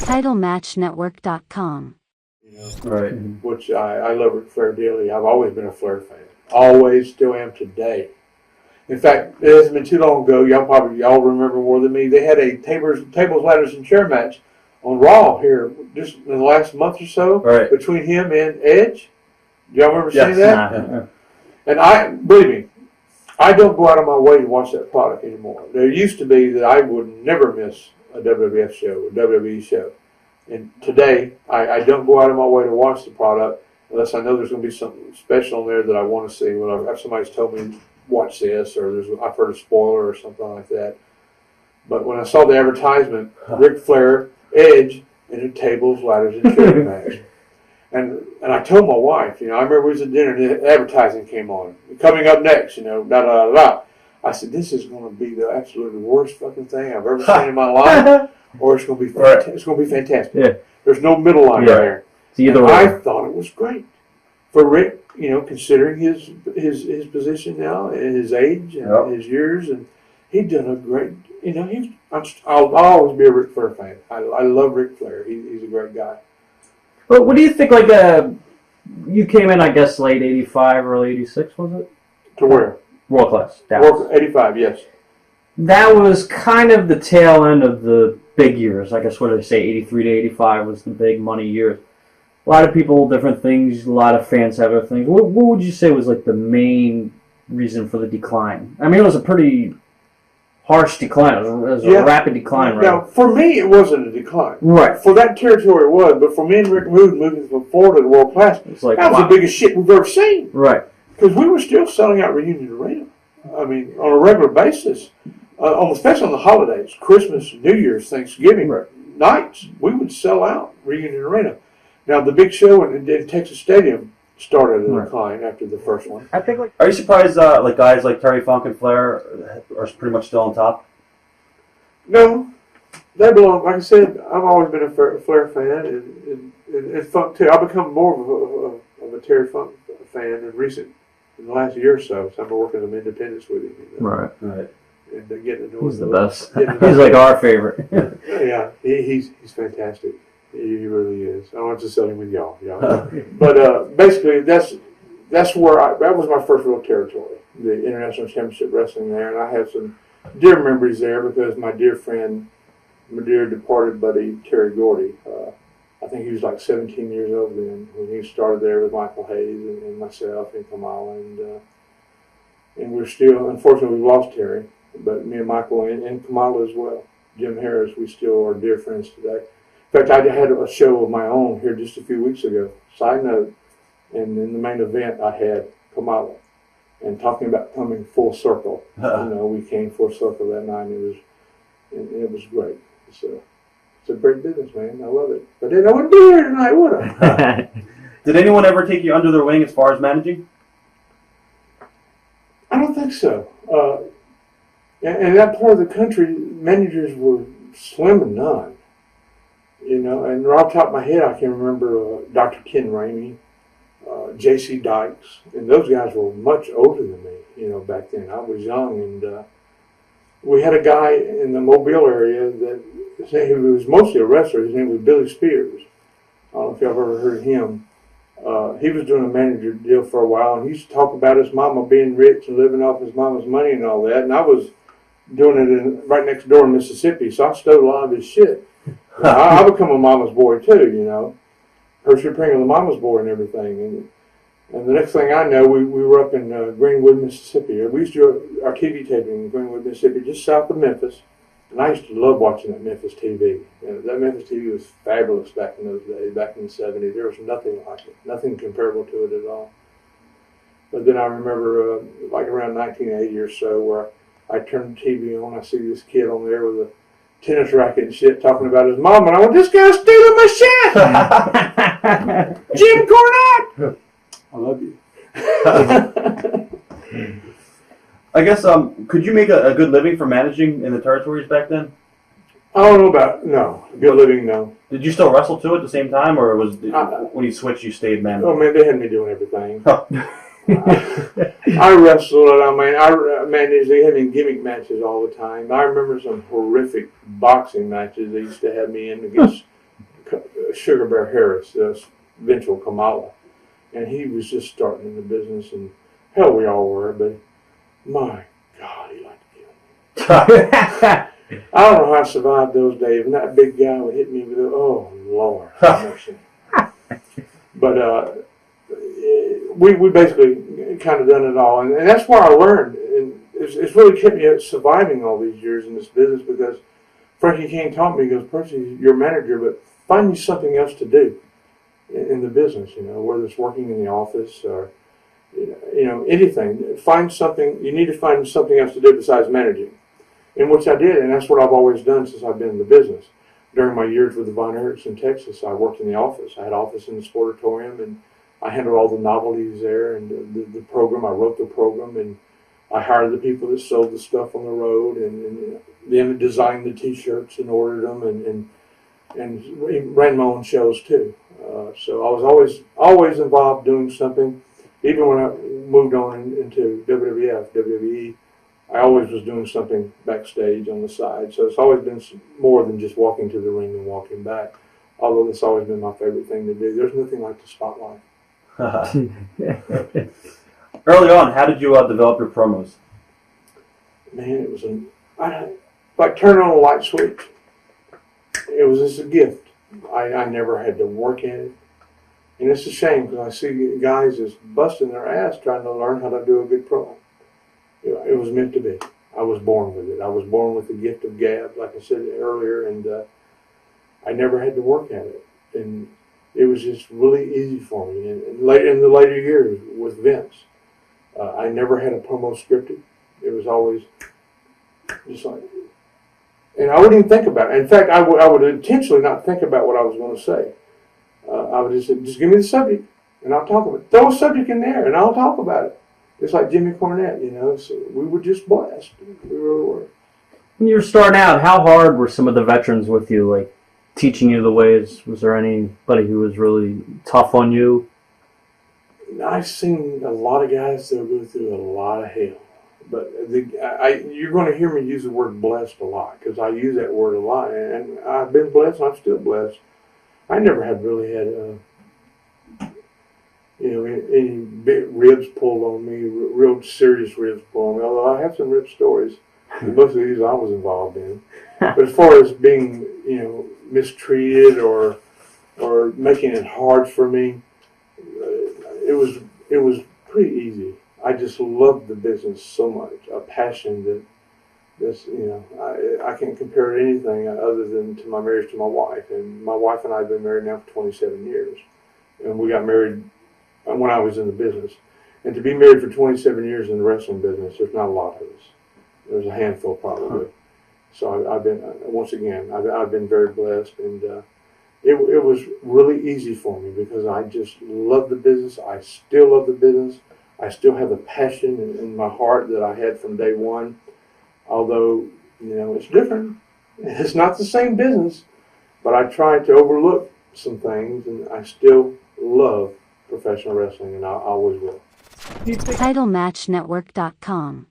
TitleMatchNetwork.com. Right. Which I love Ric Flair dearly. I've always been a Flair fan. Always, still am today. In fact, it hasn't been too long ago. Y'all remember more than me. They had a tables, ladders, and chair match on Raw here just in the last month or so between him and Edge. Do y'all remember seeing that? Yeah. And believe me, I don't go out of my way to watch that product anymore. There used to be that I would never miss a WWF show, a WWE show. And today, I don't go out of my way to watch the product unless I know there's going to be something special in there that I want to see. When somebody's told me, watch this, or I've heard a spoiler or something like that. But when I saw the advertisement, Ric Flair, Edge, and a tables, ladders, and chair match. And I told my wife, I remember we was at dinner and the advertising came on. Coming up next, da-da-da-da. I said, this is going to be the absolutely worst fucking thing I've ever seen in my life, or it's going to be it's going to be fantastic. Yeah. There's no middle line there. It's either way. I thought it was great for Rick, considering his position now and his age and his years, and he'd done a great. I'll always be a Ric Flair fan. I love Ric Flair. He's a great guy. But what do you think? You came in, I guess, late '85, early '86, was it? To where? World Class. Dallas. 85, yes. That was kind of the tail end of the big years. I guess what did I say? 83 to 85 was the big money years. A lot of people, different things. A lot of fans have other things. What would you say was like the main reason for the decline? I mean, it was a pretty harsh decline. It was a rapid decline, right? Now, for me, it wasn't a decline. Right. For that territory, it was. But for me and Rick Moody moving from Florida to World Class, it's like, that was the biggest shit we've ever seen. Right. Because we were still selling out Reunion Arena. I mean, on a regular basis, especially on the holidays, Christmas, New Year's, Thanksgiving nights, we would sell out Reunion Arena. Now, the big show in Texas Stadium started a decline after the first one. I think, are you surprised, guys like Terry Funk and Flair are pretty much still on top? No, they belong. Like I said, I've always been a Flair fan, and Funk too. I've become more of a Terry Funk fan in the last year or so. So I've been working some independents with him. Right. And getting to know He's the best. He's like our favorite. Yeah, he's fantastic. He really is. I want to sell him with y'all. But basically, that was my first real territory, the International Championship Wrestling there, and I have some dear memories there because my dear friend, my dear departed buddy Terry Gordy, I think he was like 17 years old then when he started there with Michael Hayes and myself and Kamala, and we're still, unfortunately, we lost Terry, but me and Michael and Kamala as well, Jim Harris, we still are dear friends today. In fact, I had a show of my own here just a few weeks ago. Side note, and in the main event, I had Kamala, and talking about coming full circle. We came full circle that night. And it was great. It's a great business, man. I love it. But then I wouldn't be here tonight, would I? Did anyone ever take you under their wing as far as managing? I don't think so. And that part of the country, managers were slim and none. And off the top of my head, I can remember Dr. Ken Ramey, J.C. Dykes, and those guys were much older than me, back then. I was young, and we had a guy in the Mobile area who was mostly a wrestler. His name was Billy Spears. I don't know if y'all have ever heard of him. He was doing a manager deal for a while, and he used to talk about his mama being rich and living off his mama's money and all that, and I was doing it right next door in Mississippi, so I stole a lot of his shit. I become a mama's boy too, Percy Pringle, the mama's boy and everything. And the next thing I know, we were up in Greenwood, Mississippi. We used to do our TV taping in Greenwood, Mississippi, just south of Memphis. And I used to love watching that Memphis TV. That Memphis TV was fabulous back in those days, back in the 70s. There was nothing like it, nothing comparable to it at all. But then I remember, like around 1980 or so, where I turned the TV on, I see this kid on there with a tennis racket and shit talking about his mom, and I went, this guy's stealing my shit! Jim Cornette! I love you. I guess, could you make a good living from managing in the territories back then? I don't know about, no. Good living, no. Did you still wrestle too at the same time, or when you switched, you stayed managing? Oh, man, they had me doing everything. I wrestled, I managed, they had me in gimmick matches all the time. I remember some horrific boxing matches they used to have me in against Sugar Bear Harris, eventual Kamala, and he was just starting in the business, and hell, we all were, but my God, he liked to kill me. I don't know how I survived those days, and that big guy would hit me with, oh Lord, have mercy. But we basically kind of done it all, and that's where I learned, and it's really kept me surviving all these years in this business, because Frankie King taught me, he goes, Percy, you're a manager, but find you something else to do in the business, whether it's working in the office or, anything. Find something, you need to find something else to do besides managing. And which I did, and that's what I've always done since I've been in the business. During my years with the Von Erichs in Texas, I worked in the office. I had an office in the Sportatorium, and I handled all the novelties there and the program. I wrote the program, and I hired the people that sold the stuff on the road, and then designed the T-shirts and ordered them, and ran my own shows too. So I was always involved doing something. Even when I moved on into WWF, WWE, I always was doing something backstage on the side. So it's always been more than just walking to the ring and walking back. Although it's always been my favorite thing to do. There's nothing like the spotlight. Early on, how did you develop your promos? Man, it was like turning on a light switch. It was just a gift. I never had to work at it. And it's a shame, because I see guys just busting their ass trying to learn how to do a good promo. It was meant to be. I was born with it. I was born with the gift of gab, like I said earlier, and I never had to work at it. And it was just really easy for me. And in the later years with Vince, I never had a promo scripted. It was always just like, and I wouldn't even think about it. In fact, I would intentionally not think about what I was going to say. I would just say, just give me the subject, and I'll talk about it. Throw a subject in there, and I'll talk about it. It's like Jimmy Cornette, So we were just blessed. We really were. When you were starting out, how hard were some of the veterans with you, like teaching you the ways? Was there anybody who was really tough on you? I've seen a lot of guys that go through a lot of hell. But you're going to hear me use the word blessed a lot, because I use that word a lot. And I've been blessed, and I'm still blessed. I never really had any big ribs pulled on me, real serious ribs pulled on me, although I have some rib stories. Most of these I was involved in. But as far as being, mistreated or making it hard for me, it was pretty easy. I just loved the business so much, a passion that's, I can't compare it to anything other than to my marriage to my wife. And my wife and I have been married now for 27 years. And we got married when I was in the business. And to be married for 27 years in the wrestling business, there's not a lot of us. There's a handful probably. So I've been, once again, I've been very blessed. And it was really easy for me, because I just love the business. I still love the business. I still have a passion in my heart that I had from day one. Although, it's different. It's not the same business, but I try to overlook some things, and I still love professional wrestling, and I always will. TitleMatchNetwork.com